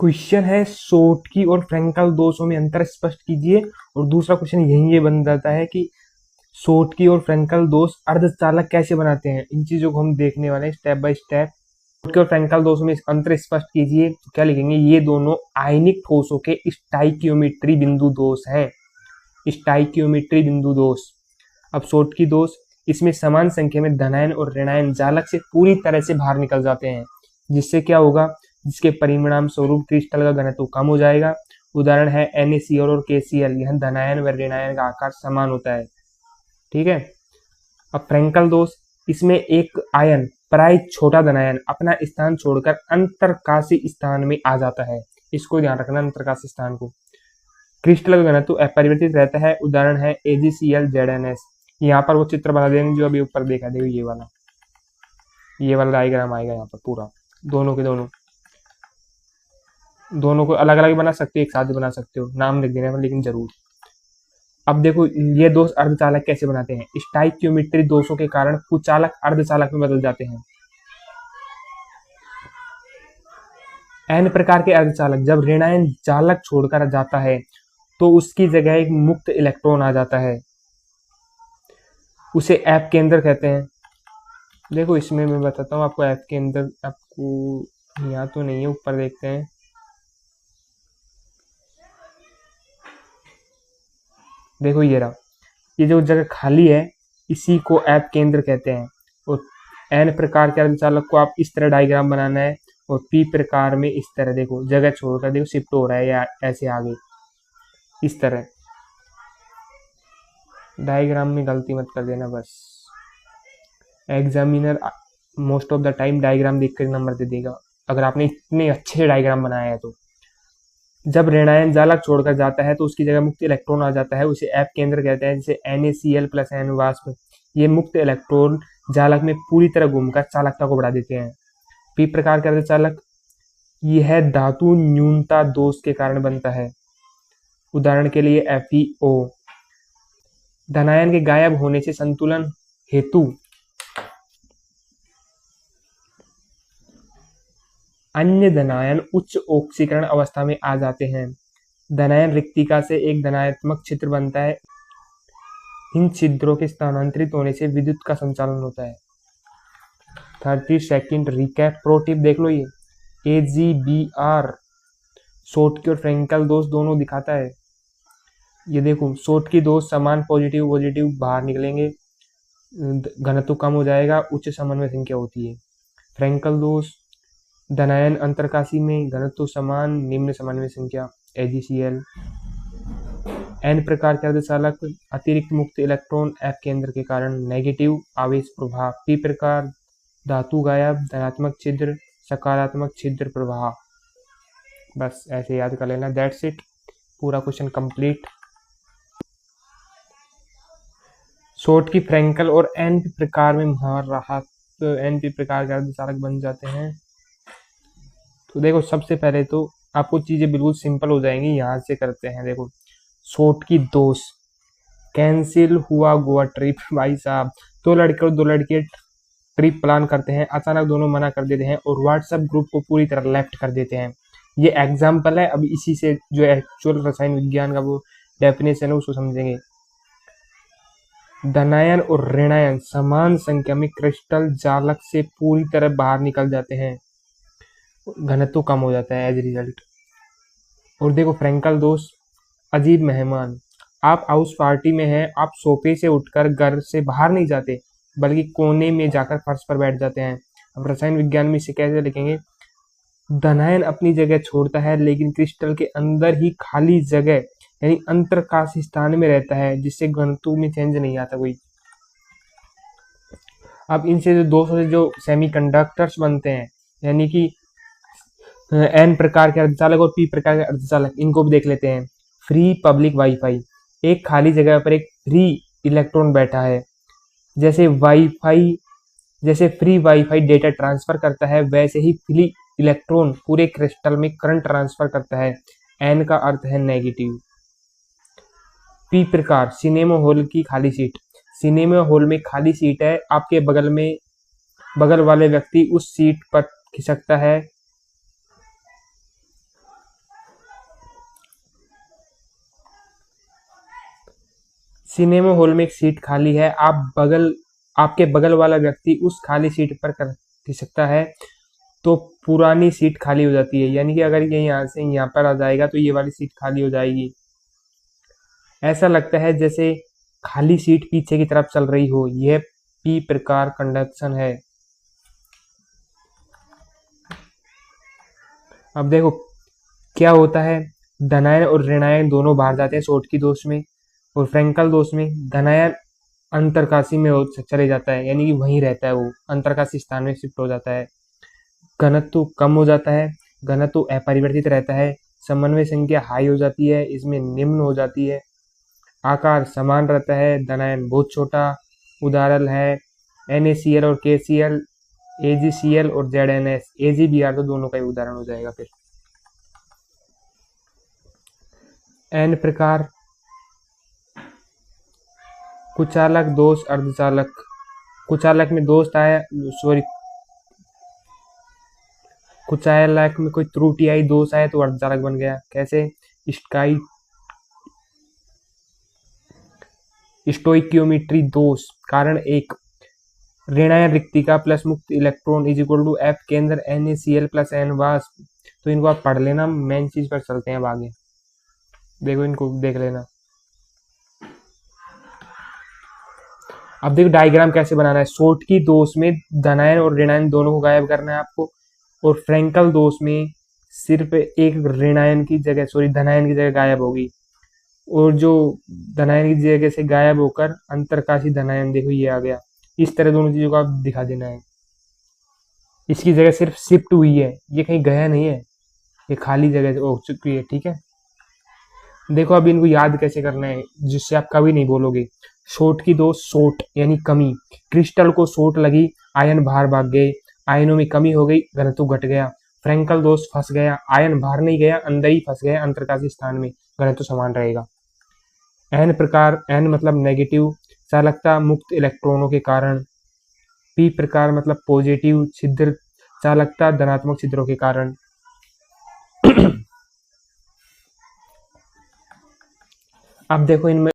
Question है शोटकी और Frenkel दोषों में अंतर स्पष्ट कीजिए। और दूसरा क्वेश्चन यही ये बन जाता है कि शोटकी और फ्रेंकल दोष अर्धचालक कैसे बनाते हैं। इन चीजों को हम देखने वाले हैं स्टेप बाय स्टेप। शोटकी और फ्रेंकल दोषों में अंतर स्पष्ट कीजिए, तो क्या लिखेंगे, ये दोनों आयनिक ठोसों के स्टाइकियोमेट्री बिंदु दोष हैं। स्टाइकियोमेट्री बिंदु दोष। अब शोटकी दोष, इसमें समान संख्या में धनायन और ऋणायन जालक से पूरी तरह से बाहर निकल जाते हैं, जिससे क्या होगा, जिसके परिणाम स्वरूप क्रिस्टल का घनत्व कम हो जाएगा। उदाहरण है NaCl और KCl। यह धनायन व ऋणायन का आकार समान होता है। ठीक है। अब फ्रेंकल दोष, इसमें एक आयन प्राय छोटा धनायन अपना स्थान छोड़कर अंतरकाशी स्थान में आ जाता है। इसको ध्यान रखना, अंतरकाशी स्थान को। क्रिस्टल का घनत्व अपरिवर्तित रहता है। उदाहरण है AgClZnS। यहाँ पर वो चित्र बना देंगे जो अभी ऊपर देखा, देखो ये वाला डायग्राम आएगा यहाँ पर पूरा। दोनों को अलग अलग बना सकते हो, एक साथ भी बना सकते हो, नाम लिख देना है लेकिन जरूर। अब देखो ये दोष अर्धचालक कैसे बनाते हैं। स्टाइकियोमेट्री दोषों के कारण कुचालक अर्धचालक में बदल जाते हैं। एन प्रकार के अर्धचालक जब ऋणायन चालक छोड़कर जाता है तो उसकी जगह एक मुक्त इलेक्ट्रॉन आ जाता है, उसे एफ केंद्र कहते हैं। देखो इसमें मैं बताता हूँ आपको एफ केंद्र, आपको यहाँ तो नहीं है, ऊपर देखते हैं। देखो ये रहा, ये जो जगह खाली है इसी को एफ केंद्र कहते हैं। और एन प्रकार के अर्धचालक को आप इस तरह डायग्राम बनाना है, और पी प्रकार में इस तरह देखो जगह छोड़कर देखो शिफ्ट हो रहा है या ऐसे आगे इस तरह। डायग्राम में गलती मत कर देना बस। Examiner most of the time diagram देखकर नंबर दे देगा अगर आपने इतने अच्छे डायग्राम बनाया है तो। जब ऋणायन जालक छोड़कर जाता है तो उसकी जगह मुक्त इलेक्ट्रॉन आ जाता है, उसे एफ केंद्र कहते हैं। जैसे NaCl+N वाष्प, ये मुक्त इलेक्ट्रॉन जालक में पूरी तरह घूमकर चालकता को बढ़ा देते हैं। पी प्रकार के अर्धचालक, यह धातु न्यूनता दोष के कारण बनता है। उदाहरण के लिए FeO। धनायन के गायब होने से संतुलन हेतु अन्य धनायन उच्च ऑक्सीकरण अवस्था में आ जाते हैं। धनायन रिक्तिका से एक धनात्मक छिद्र बनता है। इन छिद्रों के स्थानांतरित होने से विद्युत का संचालन होता है। 30 सेकंड रिकैप प्रो टिप देख लो। ये AgBr शोटकी और फ्रेंकल दोष दोनों दिखाता है। ये देखो शोटकी दोष समान पॉजिटिव पॉजिटिव बाहर निकलेंगे, घनत्व कम हो जाएगा, उच्च समन्वय संख्या होती है। फ्रेंकल दोष धनायन अंतरकाशी में, घनत्व समान, निम्न समन्वय संख्या AgCl। एन प्रकार के अर्धचालक अतिरिक्त मुक्त इलेक्ट्रॉन एफ केंद्र के कारण नेगेटिव आवेश प्रवाह। पी प्रकार धातु गायब, धनात्मक छिद्र, सकारात्मक छिद्र प्रवाह। बस ऐसे याद कर लेना। दैट्स इट, पूरा क्वेश्चन कंप्लीट। शोटकी, फ्रेंकल और एनपी प्रकार में मार रहा तो एनपी प्रकार के अर्धचालक बन जाते हैं। तो देखो सबसे पहले तो आपको चीजें बिल्कुल सिंपल हो जाएंगी, यहाँ से करते हैं। देखो शोटकी दोष, कैंसिल हुआ गोवा ट्रिप। भाई साहब, दो लड़के और दो लड़के ट्रिप प्लान करते हैं, अचानक दोनों मना कर देते हैं और व्हाट्सएप ग्रुप को पूरी तरह लेफ्ट कर देते हैं। ये एग्जाम्पल है, अब इसी से जो एक्चुअल रसायन विज्ञान का वो डेफिनेशन है उसको समझेंगे। धनायन और ऋणायन समान संख्या में क्रिस्टल जालक से पूरी तरह बाहर निकल जाते हैं, घनत्व कम हो जाता है एज रिजल्ट। और देखो फ्रेंकल दोष, अजीब मेहमान, आप हाउस पार्टी में हैं, आप सोफे से उठकर घर से बाहर नहीं जाते बल्कि कोने में जाकर फर्श पर बैठ जाते हैं। अब रसायन विज्ञान में इसे कैसे लिखेंगे, धनायन अपनी जगह छोड़ता है लेकिन क्रिस्टल के अंदर ही खाली जगह यानी अंतरकाशी स्थान में रहता है, जिससे घनत्व में चेंज नहीं आता कोई। अब इनसे जो दोषों से जो सेमीकंडक्टर्स बनते हैं, यानी कि एन प्रकार के अर्धचालक और पी प्रकार के अर्धचालक, इनको भी देख लेते हैं। फ्री पब्लिक वाईफाई, एक खाली जगह पर एक फ्री इलेक्ट्रॉन बैठा है। जैसे फ्री वाईफाई डेटा ट्रांसफर करता है, वैसे ही फ्री इलेक्ट्रॉन पूरे क्रिस्टल में करंट ट्रांसफर करता है। एन का अर्थ है नेगेटिव। पी प्रकार, सिनेमा हॉल की खाली सीट। सिनेमा हॉल में खाली सीट है, आपके बगल वाले व्यक्ति उस सीट पर खिसकता है सिनेमा हॉल में एक सीट खाली है, आपके बगल वाला व्यक्ति उस खाली सीट पर कर खिसकता है तो पुरानी सीट खाली हो जाती है, यानी कि अगर ये यहाँ से यहाँ पर आ जाएगा तो ये वाली सीट खाली हो जाएगी। ऐसा लगता है जैसे खाली सीट पीछे की तरफ चल रही हो, यह पी प्रकार कंडक्शन है। अब देखो क्या होता है, धनायन और ऋणायन दोनों बाहर जाते हैं शॉर्टकी दोष में, और फ्रैंकल दोष में धनायन अंतरकाशी में चले जाता है, यानी कि वहीं रहता है, वो अंतरकाशी स्थान में शिफ्ट हो जाता है। घनत्व कम हो जाता है, घनत्व अपरिवर्तित रहता है, समन्वय संख्या हाई हो जाती है, इसमें निम्न हो जाती है, आकार समान रहता है, धनायन बहुत छोटा। उदाहरण है NaCl और KCl, AgCl और ZnS, AgBr तो दोनों का ही उदाहरण हो जाएगा। फिर n प्रकार, कुचालक दोष अर्धचालक, कुचालक में दोष आया, सॉरी कुचालक में कोई त्रुटि आई, दोष आया तो अर्धचालक बन गया। कैसे? स्काई स्टोइकियोमेट्री दोष, कारण एक, ऋणायन रिक्तिका प्लस मुक्त electron is equal to F के अंदर NaCl प्लस N वाष्प। तो इनको आप पढ़ लेना, मेन चीज पर चलते हैं अब आगे। देखो इनको देख लेना। अब देखो डायग्राम कैसे बनाना है। शॉर्टकी दोष में धनायन और ऋणायन दोनों को गायब करना है आपको, और फ्रैंकल दोष में सिर्फ एक ऋणायन की जगह, सॉरी धनायन की जगह गायब होगी, और जो धनायन की जगह से गायब होकर अंतरकाशी धनायन, देखो ये आ गया। इस तरह दोनों चीजों को आप दिखा देना है। इसकी जगह सिर्फ शिफ्ट हुई है, ये कहीं गया नहीं है, ये खाली जगह हो चुकी है। ठीक है, देखो अब इनको याद कैसे करना है जिससे आप कभी नहीं बोलोगे। शॉर्टकी दोष, शॉर्ट यानी कमी, क्रिस्टल को शॉर्ट लगी, आयन बाहर भाग गए, आयनों में कमी हो गई, घनत्व घट गया। फ्रैंकल दोष, फंस गया, आयन बाहर नहीं गया, अंदर ही फंस गया अंतरकाशी स्थान में, घनत्व समान रहेगा। एन प्रकार, एन मतलब नेगेटिव चालकता मुक्त इलेक्ट्रॉनों के कारण। पी प्रकार मतलब पॉजिटिव छिद्र चालकता धनात्मक छिद्रों के कारण। अब देखो इनमें